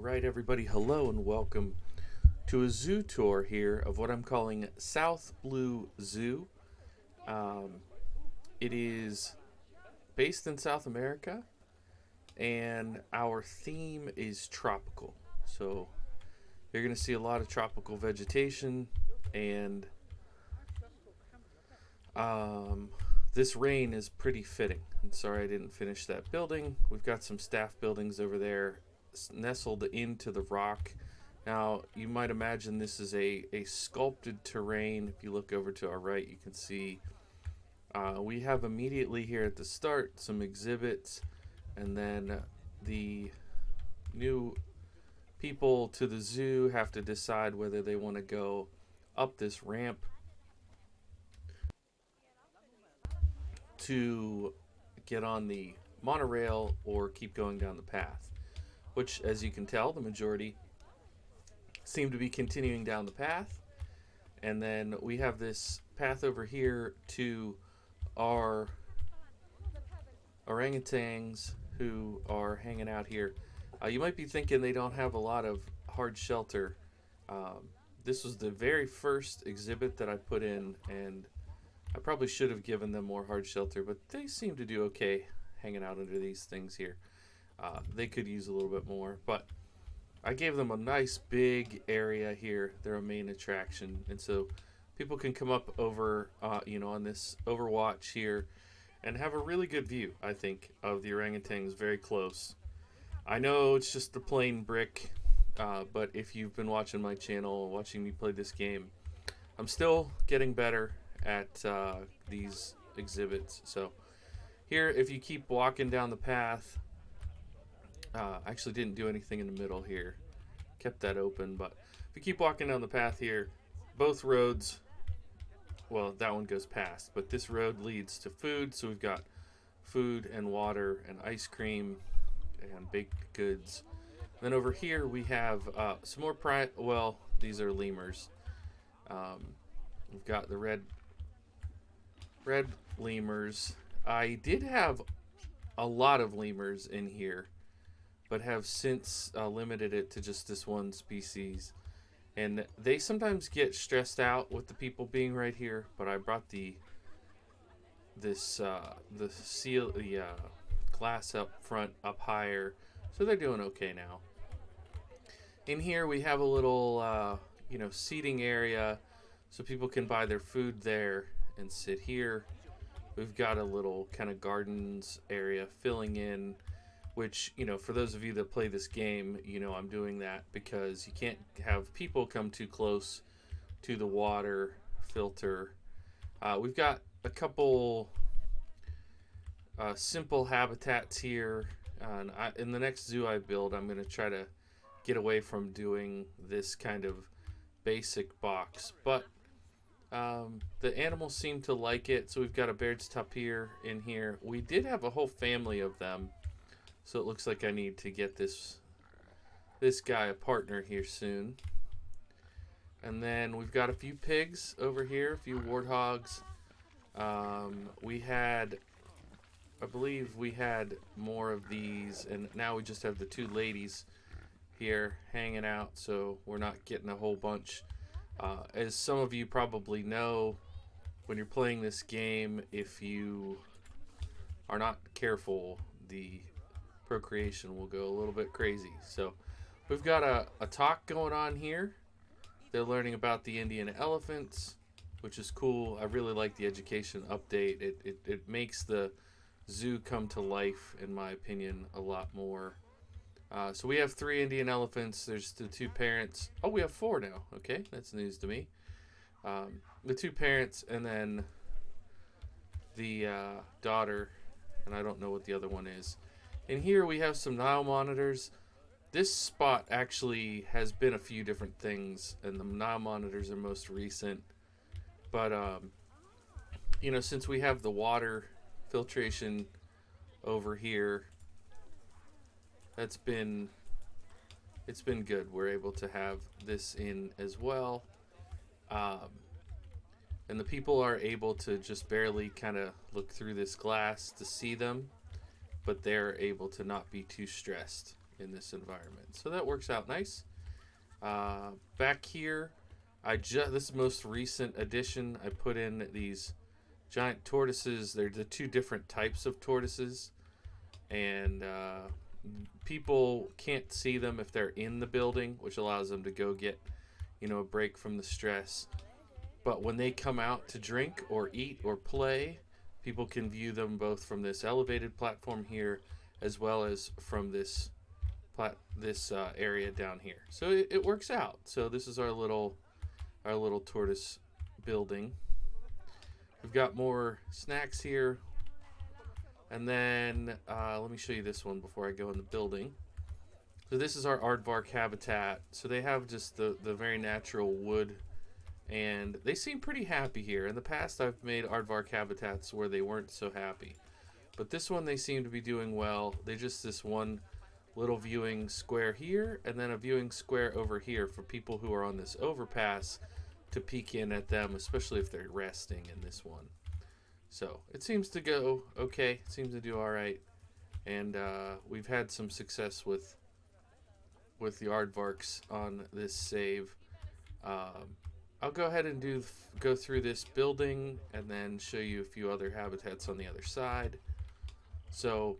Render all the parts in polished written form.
Alright, everybody, hello and welcome to a zoo tour here of what I'm calling South Blue Zoo. Um, it is based in South America, and our theme is tropical. So you're going to see a lot of tropical vegetation, and um, this rain is pretty fitting. I'm sorry I didn't finish that building. We've got some staff buildings over there nestled into the rock. Now, you might imagine this is a sculpted terrain. If you look over to our right, you can see we have immediately here at the start some exhibits, and then the new people to the zoo have to decide whether they want to go up this ramp to get on the monorail or keep going down the path, which, as you can tell, the majority seem to be continuing down the path. And then we have this path over here to our orangutans who are hanging out here. You might be thinking they don't have a lot of hard shelter. Um, this was the very first exhibit that I put in, and I probably should have given them more hard shelter, but they seem to do okay hanging out under these things here. They could use a little bit more, but I gave them a nice big area here. They're a main attraction, and so people can come up over, on this overwatch here and have a really good view, I think, of the orangutans very close. I know it's just the plain brick, but if you've been watching my channel, watching me play this game, I'm still getting better at these exhibits. So here, if you keep walking down the path, actually didn't do anything in the middle here, kept that open, but if you keep walking down the path here, both roads, well, that one goes past, but this road leads to food. So we've got food and water and ice cream and baked goods. Then over here we have some more these are lemurs. We've got the red lemurs. I did have a lot of lemurs in here, but have since limited it to just this one species. And they sometimes get stressed out with the people being right here, but I brought the glass up front up higher, so they're doing okay now. In here we have a little seating area, so people can buy their food there and sit here. We've got a little kind of gardens area filling in, which, for those of you that play this game, I'm doing that because you can't have people come too close to the water filter. We've got a couple simple habitats here. And in the next zoo I build, I'm going to try to get away from doing this kind of basic box. But the animals seem to like it. So we've got a bear's tapir in here. We did have a whole family of them. So it looks like I need to get this guy a partner here soon. And then we've got a few pigs over here, a few warthogs. I believe we had more of these, and now we just have the two ladies here hanging out, so we're not getting a whole bunch. As some of you probably know, when you're playing this game, if you are not careful, the procreation will go a little bit crazy. So we've got a talk going on here. They're learning about the Indian elephants, which is cool. I really like the education update. It makes the zoo come to life, in my opinion, a lot more. So we have 3 Indian elephants. There's the 2 parents. Oh, we have 4 now. Okay, that's news to me. The 2 parents, and then the daughter, and I don't know what the other one is. And here we have some Nile monitors. This spot actually has been a few different things, and the Nile monitors are most recent. But, since we have the water filtration over here, it's been good. We're able to have this in as well. And the people are able to just barely kind of look through this glass to see them, but they're able to not be too stressed in this environment. So that works out nice. Back here, this most recent addition, I put in these giant tortoises. They're the two different types of tortoises, and people can't see them if they're in the building, which allows them to go get, a break from the stress. But when they come out to drink or eat or play, people can view them both from this elevated platform here, as well as from this area down here. So it works out. So this is our little tortoise building. We've got more snacks here. And then let me show you this one before I go in the building. So this is our aardvark habitat. So they have just the very natural wood, and they seem pretty happy here. In the past, I've made aardvark habitats where they weren't so happy. But this one, they seem to be doing well. They just this one little viewing square here, and then a viewing square over here for people who are on this overpass to peek in at them, especially if they're resting in this one. So it seems to go okay. It seems to do all right, and we've had some success with the aardvarks on this save. I'll go ahead and go through this building and then show you a few other habitats on the other side. So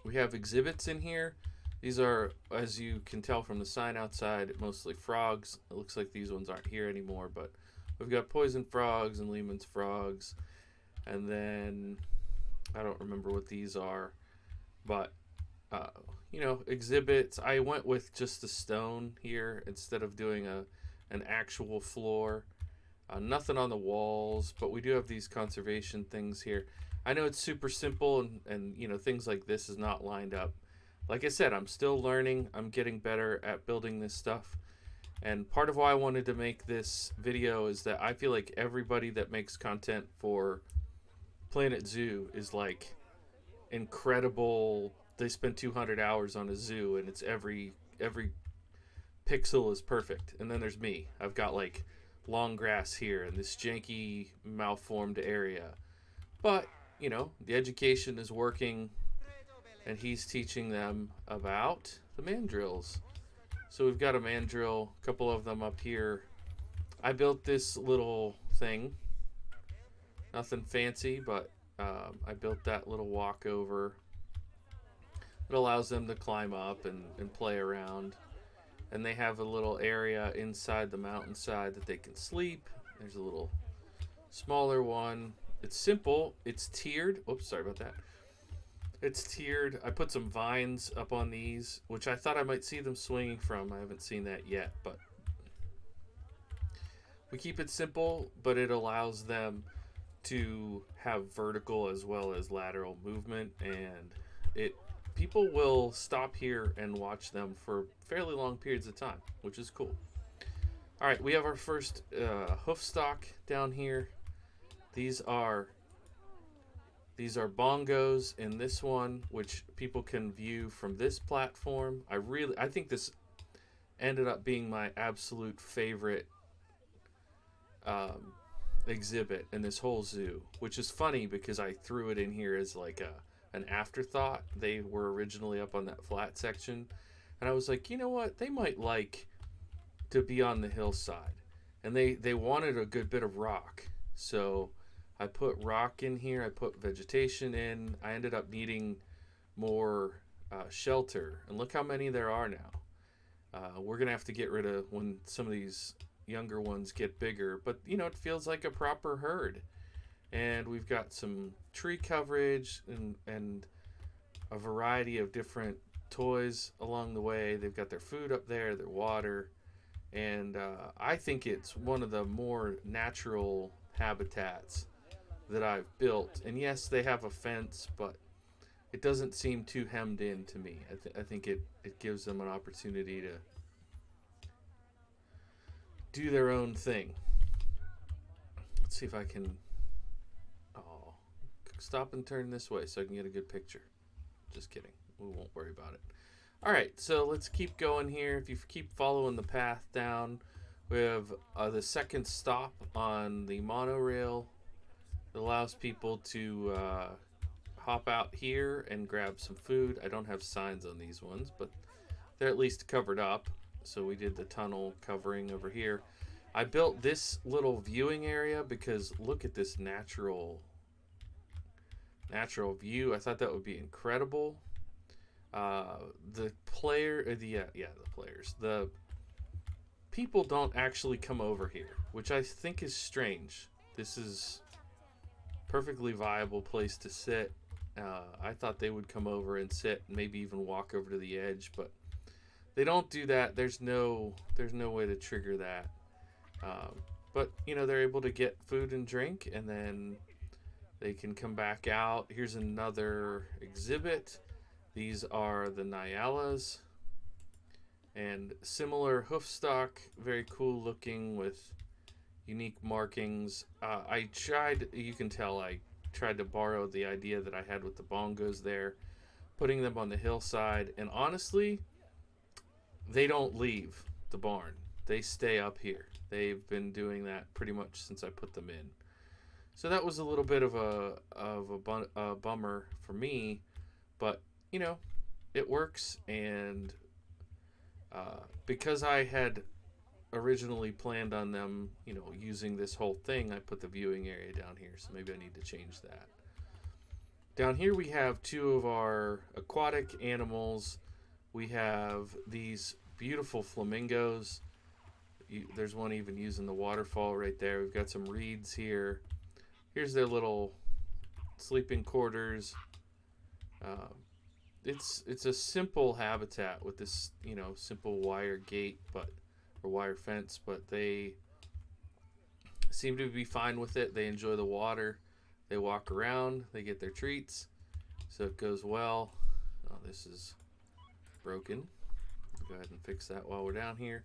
we have exhibits in here. These are, as you can tell from the sign outside, mostly frogs. It looks like these ones aren't here anymore, but we've got poison frogs and Lehman's frogs. And then, I don't remember what these are, but, exhibits. I went with just the stone here instead of doing an actual floor. Nothing on the walls, but we do have these conservation things here. I know it's super simple, and things like this is not lined up. Like I said, I'm still learning. I'm getting better at building this stuff. And part of why I wanted to make this video is that I feel like everybody that makes content for Planet Zoo is like incredible. They spend 200 hours on a zoo, and it's every pixel is perfect. And then there's me. I've got like long grass here and this janky malformed area. But, the education is working, and he's teaching them about the mandrills. So we've got a mandrill, a couple of them up here. I built this little thing. Nothing fancy, but I built that little walkover. It allows them to climb up and play around. And they have a little area inside the mountainside that they can sleep. There's a little smaller one. It's simple. It's tiered. Oops, sorry about that. It's tiered. I put some vines up on these, which I thought I might see them swinging from. I haven't seen that yet, but we keep it simple, but it allows them to have vertical as well as lateral movement, and people will stop here and watch them for fairly long periods of time, which is cool. All right, we have our first hoof stock down here. These are bongos in this one, which people can view from this platform. I think this ended up being my absolute favorite exhibit in this whole zoo, which is funny because I threw it in here as like an afterthought. They were originally up on that flat section, and I was like, you know what? They might like to be on the hillside, and they wanted a good bit of rock, so I put rock in here. I put vegetation in. I ended up needing more shelter, and look how many there are now. We're gonna have to get rid of when some of these younger ones get bigger, but it feels like a proper herd. And we've got some tree coverage and a variety of different toys along the way. They've got their food up there, their water, and I think it's one of the more natural habitats that I've built. And yes, they have a fence, but it doesn't seem too hemmed in to me. I think it gives them an opportunity to do their own thing. Let's see if I can stop and turn this way so I can get a good picture. Just kidding. We won't worry about it. All right, so let's keep going here. If you keep following the path down, we have the second stop on the monorail. It allows people to hop out here and grab some food. I don't have signs on these ones, but they're at least covered up. So we did the tunnel covering over here. I built this little viewing area because look at this natural view. I thought that would be incredible. The player, the players, the people don't actually come over here, which I think is strange. This is perfectly viable place to sit. I thought they would come over and sit, and maybe even walk over to the edge, but they don't do that. There's no way to trigger that. But they're able to get food and drink, and then they can come back out. Here's another exhibit. These are the Nyalas, and similar hoof stock, very cool looking with unique markings. You can tell I tried to borrow the idea that I had with the bongos there, putting them on the hillside, and honestly, they don't leave the barn. They stay up here. They've been doing that pretty much since I put them in. So that was a little bit of a bummer for me, but it works. And because I had originally planned on them, using this whole thing, I put the viewing area down here. So maybe I need to change that. Down here we have two of our aquatic animals. We have these beautiful flamingos. There's one even using the waterfall right there. We've got some reeds here. Here's their little sleeping quarters. It's a simple habitat with this simple wire gate, or wire fence, but they seem to be fine with it. They enjoy the water. They walk around. They get their treats, so it goes well. Oh, this is broken. I'll go ahead and fix that while we're down here.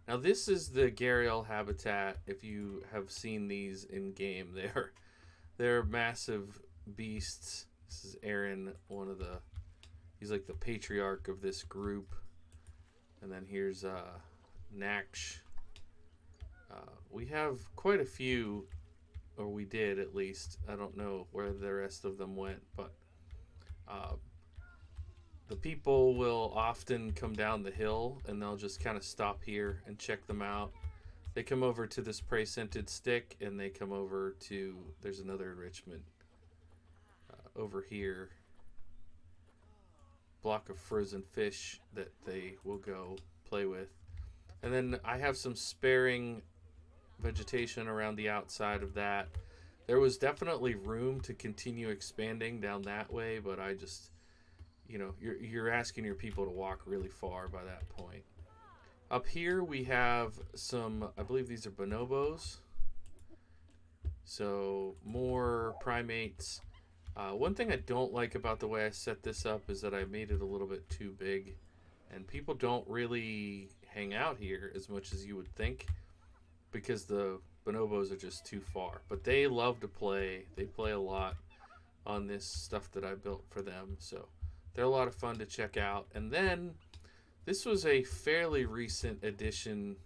Now this is the gharial habitat. If you have seen these in game, they're massive beasts. This is Aaron, he's like the patriarch of this group. And then here's Naksh. We have quite a few, or we did at least. I don't know where the rest of them went, but the people will often come down the hill and they'll just kind of stop here and check them out. They come over to this prey scented stick, and they come over to, there's another enrichment over here. Block of frozen fish that they will go play with. And then I have some sparing vegetation around the outside of that. There was definitely room to continue expanding down that way, but I just, you're asking your people to walk really far by that point. Up here we have some, I believe these are bonobos. So more primates. One thing I don't like about the way I set this up is that I made it a little bit too big, and people don't really hang out here as much as you would think because the bonobos are just too far. But they love to play. They play a lot on this stuff that I built for them, so they're a lot of fun to check out. And then this was a fairly recent addition.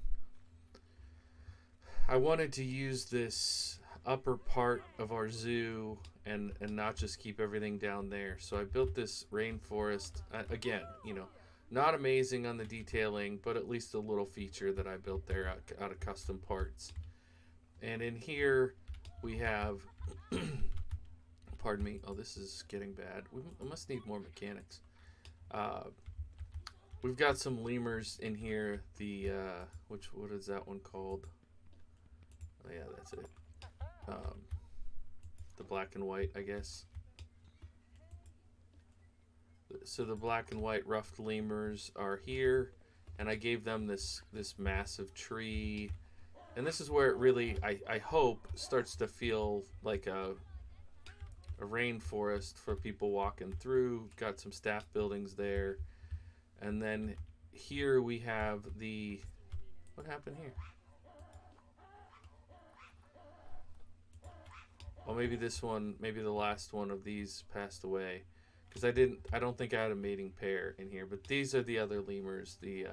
I wanted to use this upper part of our zoo and not just keep everything down there. So I built this rainforest. Again, not amazing on the detailing, but at least a little feature that I built there out of custom parts. And in here we have, pardon me, oh, this is getting bad. We must need more mechanics. We've got some lemurs in here. What is that one called? Oh yeah, that's it. The black and white, I guess. So the black and white ruffed lemurs are here, and I gave them this massive tree, and this is where it really, I hope, starts to feel like a rainforest for people walking through. Got some staff buildings there, and then here we have what happened here? Well, maybe the last one of these passed away, because I don't think I had a mating pair in here. But these are the other lemurs. The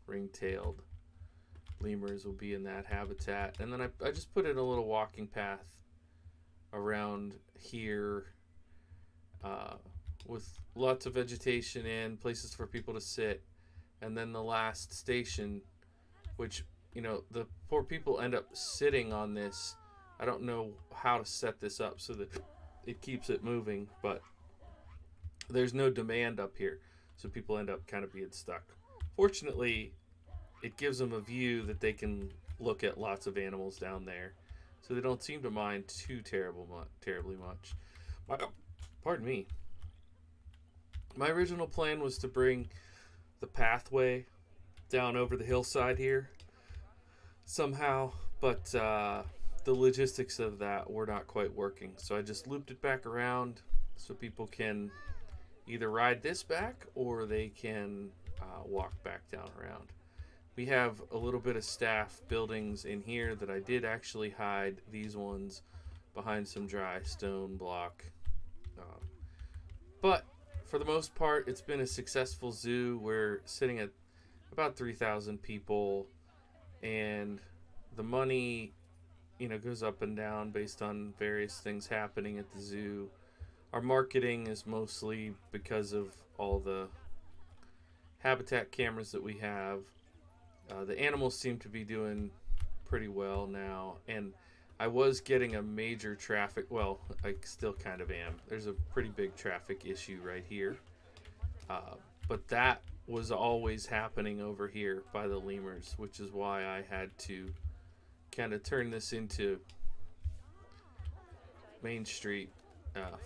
ring-tailed lemurs will be in that habitat. And then I just put in a little walking path around here. uh, with lots of vegetation and places for people to sit. And then the last station, which, the poor people end up sitting on this. I don't know how to set this up so that it keeps it moving, but there's no demand up here. So people end up kind of being stuck. Fortunately, it gives them a view that they can look at lots of animals down there. So they don't seem to mind too terribly much. My, pardon me. My original plan was to bring the pathway down over the hillside here somehow, but the logistics of that were not quite working. So I just looped it back around so people can either ride this back or they can walk back down around. We have a little bit of staff buildings in here that I did actually hide these ones behind some dry stone block. But for the most part, it's been a successful zoo. We're sitting at about 3,000 people, and the money, goes up and down based on various things happening at the zoo. Our marketing is mostly because of all the habitat cameras that we have. The animals seem to be doing pretty well now, and I was getting a major traffic. Well, I still kind of am. There's a pretty big traffic issue right here, but that was always happening over here by the lemurs, which is why I had to kind of turn this into Main Street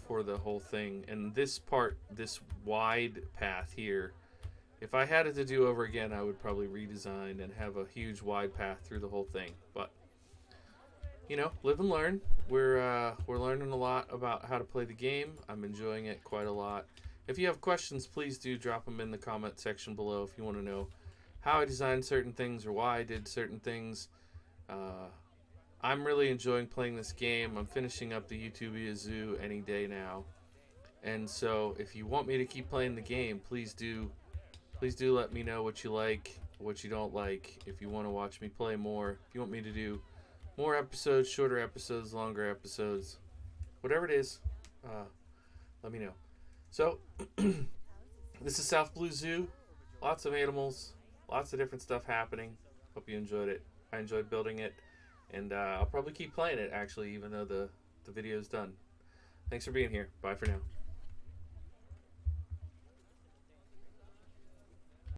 for the whole thing. And this part, this wide path here, if I had it to do over again, I would probably redesign and have a huge wide path through the whole thing. But live and learn. We're learning a lot about how to play the game. I'm enjoying it quite a lot. If you have questions, please do drop them in the comment section below if you want to know how I designed certain things or why I did certain things. I'm really enjoying playing this game. I'm finishing up the Utopia Zoo any day now. And so if you want me to keep playing the game, please do let me know what you like, what you don't like. If you want to watch me play more, if you want me to do more episodes, shorter episodes, longer episodes, whatever it is, let me know. So, this is South Blue Zoo. Lots of animals, lots of different stuff happening. Hope you enjoyed it. I enjoyed building it, and I'll probably keep playing it, actually, even though the video's done. Thanks for being here. Bye for now.